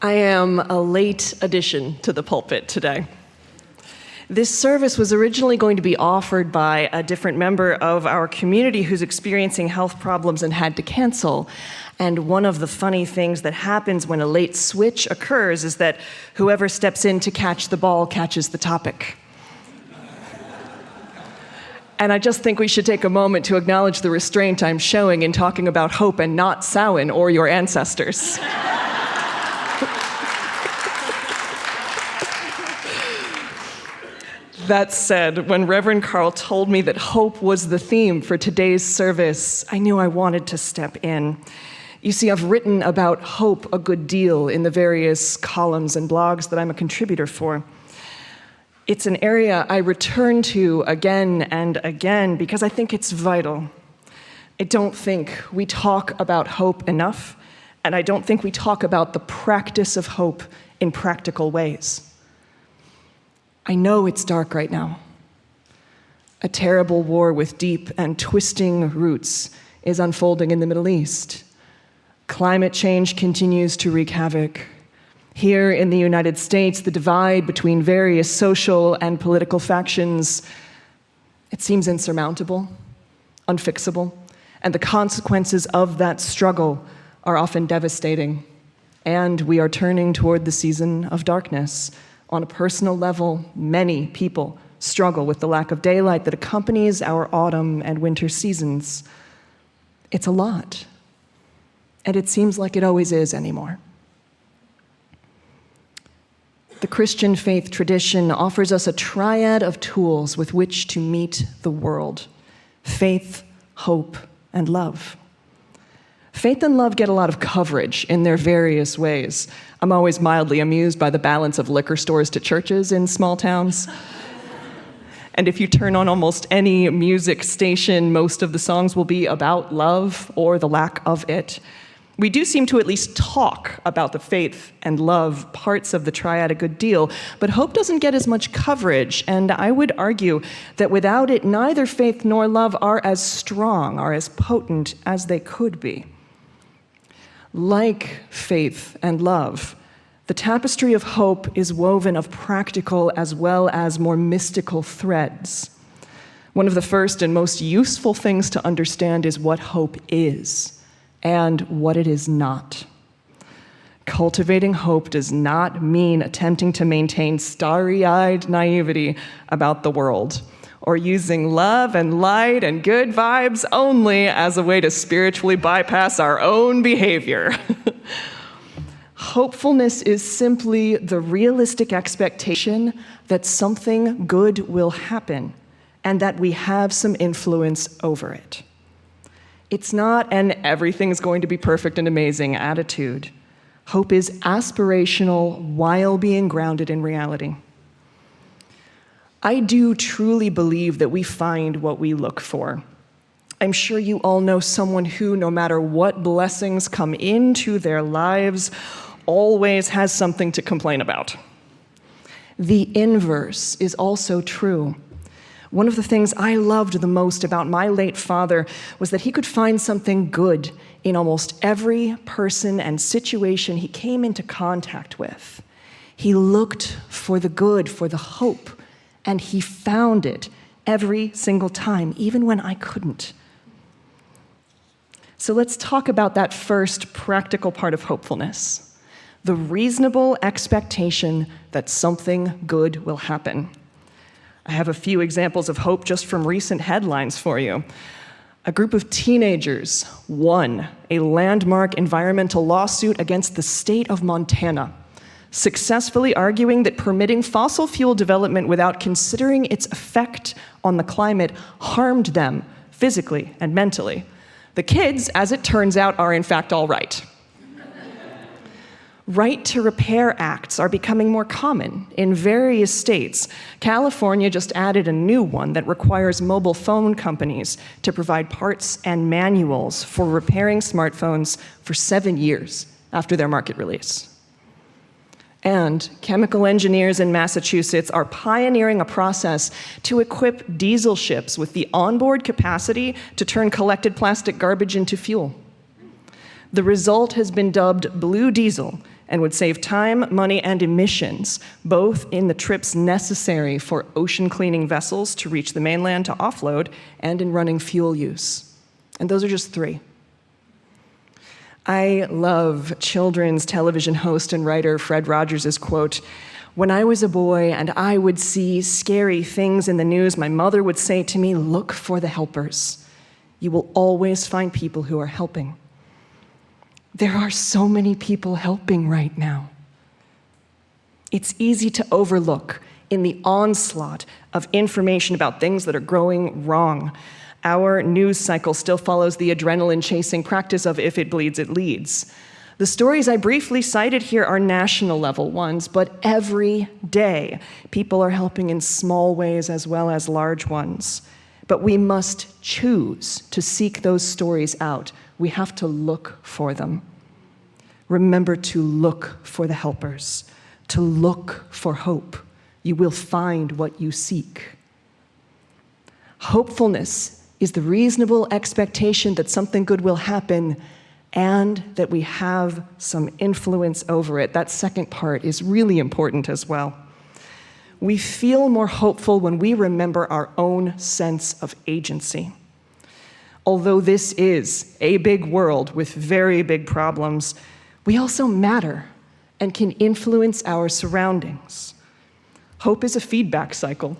I am a late addition to the pulpit today. This service was originally going to be offered by a different member of our community who's experiencing health problems and had to cancel. And one of the funny things that happens when a late switch occurs is that whoever steps in to catch the ball catches the topic. And I just think we should take a moment to acknowledge the restraint I'm showing in talking about hope and not Samhain or your ancestors. That said, when Reverend Carl told me that hope was the theme for today's service, I knew I wanted to step in. You see, I've written about hope a good deal in the various columns and blogs that I'm a contributor for. It's an area I return to again and again because I think it's vital. I don't think we talk about hope enough, and I don't think we talk about the practice of hope in practical ways. I know it's dark right now. A terrible war with deep and twisting roots is unfolding in the Middle East. Climate change continues to wreak havoc. Here in the United States, the divide between various social and political factions, it seems insurmountable, unfixable, and the consequences of that struggle are often devastating. And we are turning toward the season of darkness. On a personal level, many people struggle with the lack of daylight that accompanies our autumn and winter seasons. It's a lot, and it seems like it always is anymore. The Christian faith tradition offers us a triad of tools with which to meet the world: faith, hope, and love. Faith and love get a lot of coverage in their various ways. I'm always mildly amused by the balance of liquor stores to churches in small towns. And if you turn on almost any music station, most of the songs will be about love or the lack of it. We do seem to at least talk about the faith and love parts of the triad a good deal, but hope doesn't get as much coverage, and I would argue that without it, neither faith nor love are as strong, are as potent as they could be. Like faith and love, the tapestry of hope is woven of practical as well as more mystical threads. One of the first and most useful things to understand is what hope is and what it is not. Cultivating hope does not mean attempting to maintain starry-eyed naivety about the world, or using love and light and good vibes only as a way to spiritually bypass our own behavior. Hopefulness is simply the realistic expectation that something good will happen and that we have some influence over it. It's not an everything's going to be perfect and amazing attitude. Hope is aspirational while being grounded in reality. I do truly believe that we find what we look for. I'm sure you all know someone who, no matter what blessings come into their lives, always has something to complain about. The inverse is also true. One of the things I loved the most about my late father was that he could find something good in almost every person and situation he came into contact with. He looked for the good, for the hope, and he found it every single time, even when I couldn't. So let's talk about that first practical part of hopefulness: the reasonable expectation that something good will happen. I have a few examples of hope just from recent headlines for you. A group of teenagers won a landmark environmental lawsuit against the state of Montana, successfully arguing that permitting fossil fuel development without considering its effect on the climate harmed them physically and mentally. The kids, as it turns out, are in fact all right. Right to repair acts are becoming more common in various states. California just added a new one that requires mobile phone companies to provide parts and manuals for repairing smartphones for 7 years after their market release. And chemical engineers in Massachusetts are pioneering a process to equip diesel ships with the onboard capacity to turn collected plastic garbage into fuel. The result has been dubbed blue diesel, and would save time, money, and emissions, both in the trips necessary for ocean cleaning vessels to reach the mainland to offload and in running fuel use. And those are just 3. I love children's television host and writer Fred Rogers' quote, "When I was a boy and I would see scary things in the news, my mother would say to me, 'Look for the helpers. You will always find people who are helping.'" There are so many people helping right now. It's easy to overlook in the onslaught of information about things that are going wrong. Our news cycle still follows the adrenaline-chasing practice of if it bleeds, it leads. The stories I briefly cited here are national level ones, but every day people are helping in small ways as well as large ones. But we must choose to seek those stories out. We have to look for them. Remember to look for the helpers, to look for hope. You will find what you seek. Hopefulness is the reasonable expectation that something good will happen and that we have some influence over it. That second part is really important as well. We feel more hopeful when we remember our own sense of agency. Although this is a big world with very big problems, we also matter and can influence our surroundings. Hope is a feedback cycle.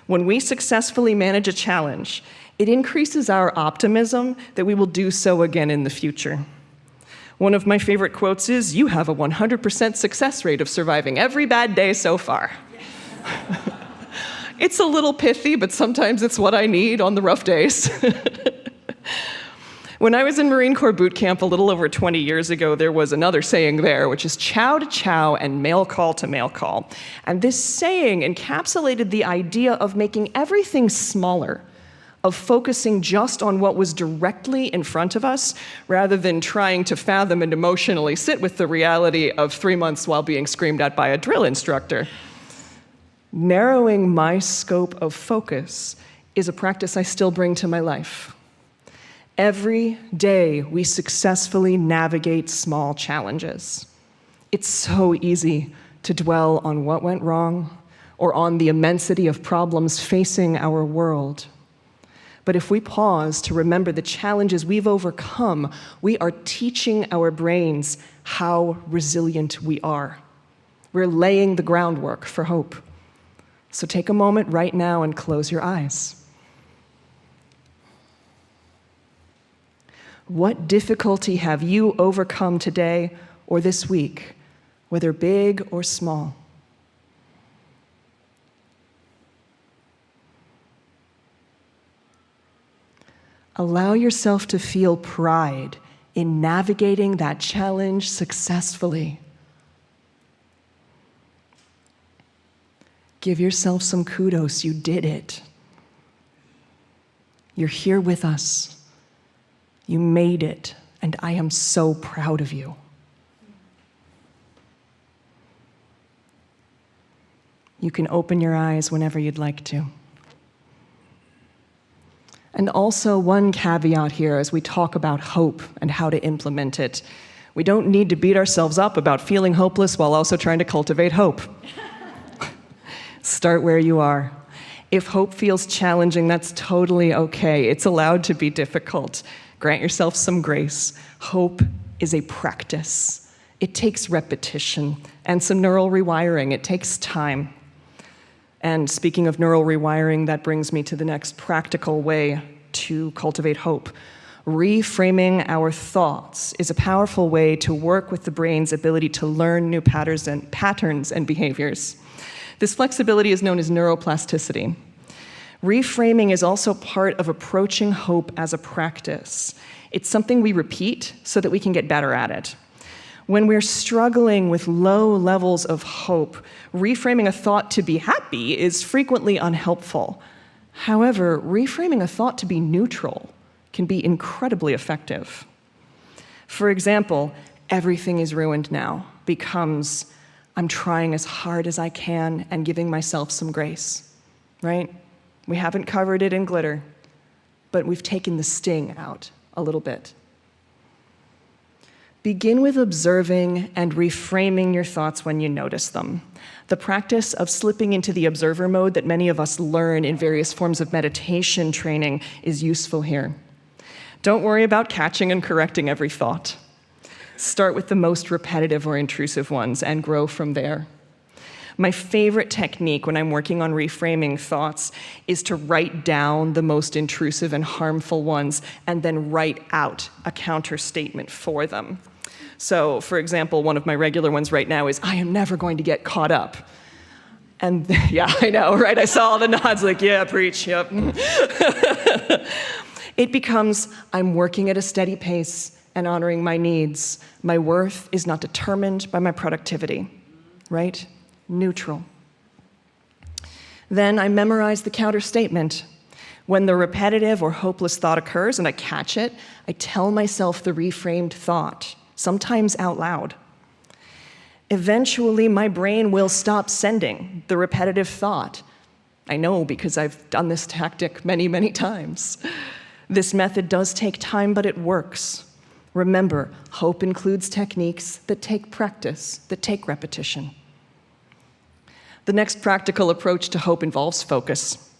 When we successfully manage a challenge, it increases our optimism that we will do so again in the future. One of my favorite quotes is, "You have a 100% success rate of surviving every bad day so far." It's a little pithy, but sometimes it's what I need on the rough days. When I was in Marine Corps boot camp a little over 20 years ago, there was another saying there, which is chow to chow and mail call to mail call. And this saying encapsulated the idea of making everything smaller, of focusing just on what was directly in front of us, rather than trying to fathom and emotionally sit with the reality of 3 months while being screamed at by a drill instructor. Narrowing my scope of focus is a practice I still bring to my life. Every day, we successfully navigate small challenges. It's so easy to dwell on what went wrong or on the immensity of problems facing our world. But if we pause to remember the challenges we've overcome, we are teaching our brains how resilient we are. We're laying the groundwork for hope. So take a moment right now and close your eyes. What difficulty have you overcome today or this week, whether big or small? Allow yourself to feel pride in navigating that challenge successfully. Give yourself some kudos. You did it. You're here with us. You made it, and I am so proud of you. You can open your eyes whenever you'd like to. And also one caveat here as we talk about hope and how to implement it. We don't need to beat ourselves up about feeling hopeless while also trying to cultivate hope. Start where you are. If hope feels challenging, that's totally okay. It's allowed to be difficult. Grant yourself some grace. Hope is a practice. It takes repetition and some neural rewiring. It takes time. And speaking of neural rewiring, that brings me to the next practical way to cultivate hope. Reframing our thoughts is a powerful way to work with the brain's ability to learn new patterns and behaviors. This flexibility is known as neuroplasticity. Reframing is also part of approaching hope as a practice. It's something we repeat so that we can get better at it. When we're struggling with low levels of hope, reframing a thought to be happy is frequently unhelpful. However, reframing a thought to be neutral can be incredibly effective. For example, everything is ruined now becomes, I'm trying as hard as I can and giving myself some grace, right? We haven't covered it in glitter, but we've taken the sting out a little bit. Begin with observing and reframing your thoughts when you notice them. The practice of slipping into the observer mode that many of us learn in various forms of meditation training is useful here. Don't worry about catching and correcting every thought. Start with the most repetitive or intrusive ones and grow from there. My favorite technique when I'm working on reframing thoughts is to write down the most intrusive and harmful ones and then write out a counter statement for them. So, for example, one of my regular ones right now is, I am never going to get caught up. And yeah, I know, right? I saw all the nods like, yeah, preach, yep. It becomes, I'm working at a steady pace and honoring my needs. My worth is not determined by my productivity, right? Neutral. Then I memorize the counter statement. When the repetitive or hopeless thought occurs and I catch it, I tell myself the reframed thought, sometimes out loud. Eventually, my brain will stop sending the repetitive thought. I know because I've done this tactic many, many times. This method does take time, but it works. Remember, hope includes techniques that take practice, that take repetition. The next practical approach to hope involves focus.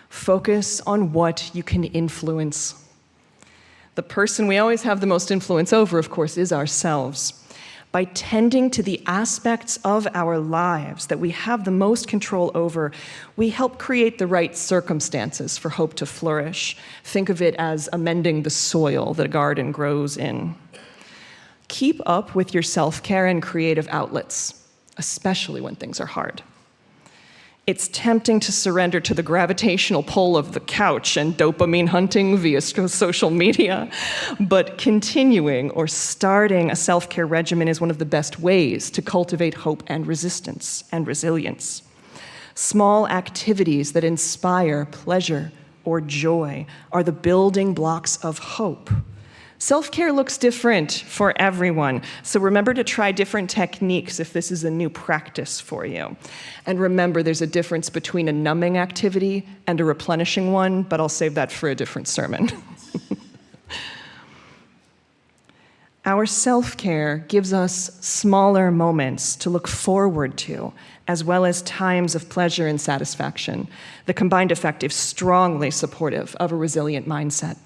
Focus on what you can influence. The person we always have the most influence over, of course, is ourselves. By tending to the aspects of our lives that we have the most control over, we help create the right circumstances for hope to flourish. Think of it as amending the soil that a garden grows in. Keep up with your self-care and creative outlets, especially when things are hard. It's tempting to surrender to the gravitational pull of the couch and dopamine hunting via social media, but continuing or starting a self-care regimen is one of the best ways to cultivate hope and resistance and resilience. Small activities that inspire pleasure or joy are the building blocks of hope. Self-care looks different for everyone, so remember to try different techniques if this is a new practice for you. And remember, there's a difference between a numbing activity and a replenishing one, but I'll save that for a different sermon. Our self-care gives us smaller moments to look forward to, as well as times of pleasure and satisfaction. The combined effect is strongly supportive of a resilient mindset.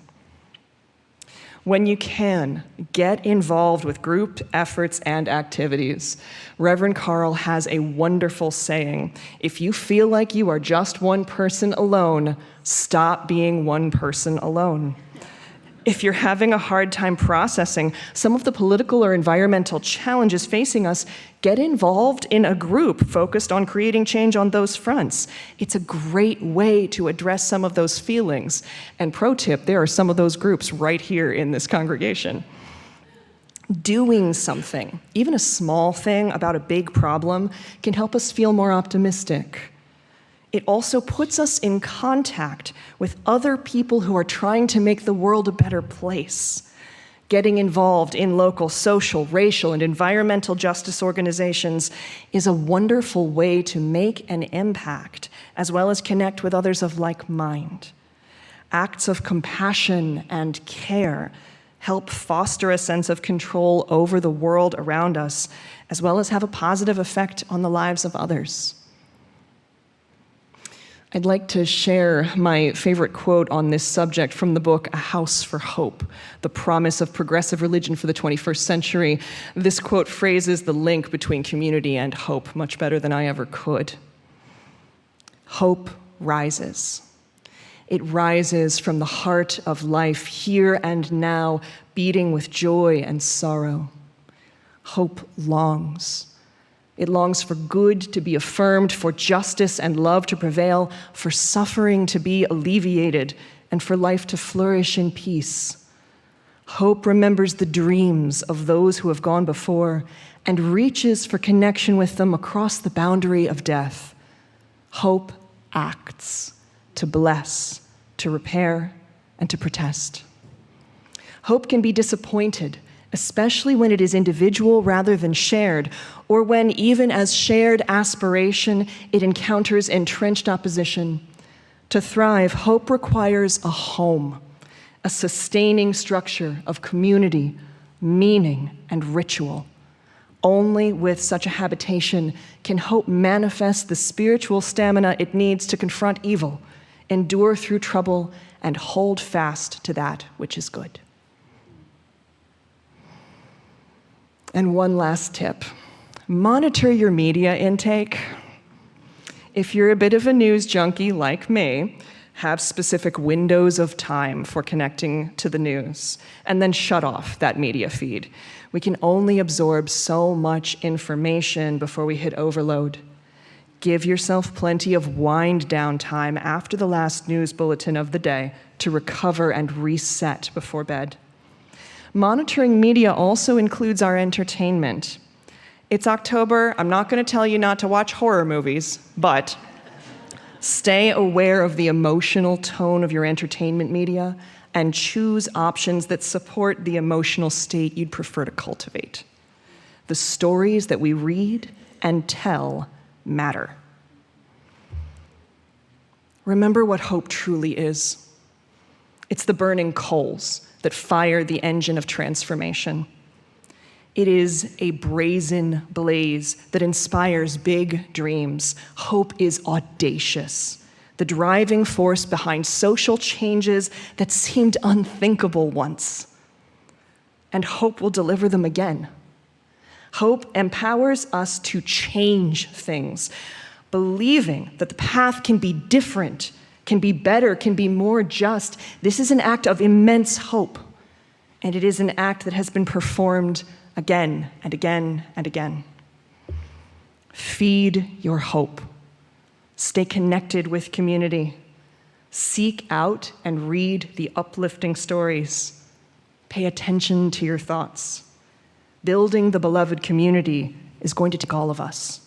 When you can, get involved with group efforts and activities. Reverend Carl has a wonderful saying, if you feel like you are just one person alone, stop being one person alone. If you're having a hard time processing some of the political or environmental challenges facing us, get involved in a group focused on creating change on those fronts. It's a great way to address some of those feelings. And pro tip, there are some of those groups right here in this congregation. Doing something, even a small thing about a big problem, can help us feel more optimistic. It also puts us in contact with other people who are trying to make the world a better place. Getting involved in local social, racial, and environmental justice organizations is a wonderful way to make an impact, as well as connect with others of like mind. Acts of compassion and care help foster a sense of control over the world around us, as well as have a positive effect on the lives of others. I'd like to share my favorite quote on this subject from the book A House for Hope, The Promise of Progressive Religion for the 21st Century. This quote phrases the link between community and hope much better than I ever could. Hope rises. It rises from the heart of life, here and now, beating with joy and sorrow. Hope longs. It longs for good to be affirmed, for justice and love to prevail, for suffering to be alleviated, and for life to flourish in peace. Hope remembers the dreams of those who have gone before and reaches for connection with them across the boundary of death. Hope acts to bless, to repair, and to protest. Hope can be disappointed, especially when it is individual rather than shared, or when, even as shared aspiration, it encounters entrenched opposition. To thrive, hope requires a home, a sustaining structure of community, meaning, and ritual. Only with such a habitation can hope manifest the spiritual stamina it needs to confront evil, endure through trouble, and hold fast to that which is good. And one last tip. Monitor your media intake. If you're a bit of a news junkie like me, have specific windows of time for connecting to the news, and then shut off that media feed. We can only absorb so much information before we hit overload. Give yourself plenty of wind-down time after the last news bulletin of the day to recover and reset before bed. Monitoring media also includes our entertainment. It's October. I'm not going to tell you not to watch horror movies, but stay aware of the emotional tone of your entertainment media and choose options that support the emotional state you'd prefer to cultivate. The stories that we read and tell matter. Remember what hope truly is. It's the burning coals that fire the engine of transformation. It is a brazen blaze that inspires big dreams. Hope is audacious, the driving force behind social changes that seemed unthinkable once. And hope will deliver them again. Hope empowers us to change things, believing that the path can be different, can be better, can be more just. This is an act of immense hope, and it is an act that has been performed again and again and again. Feed your hope. Stay connected with community. Seek out and read the uplifting stories. Pay attention to your thoughts. Building the beloved community is going to take all of us,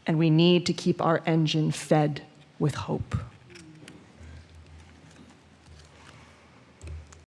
and we need to keep our engine fed with hope.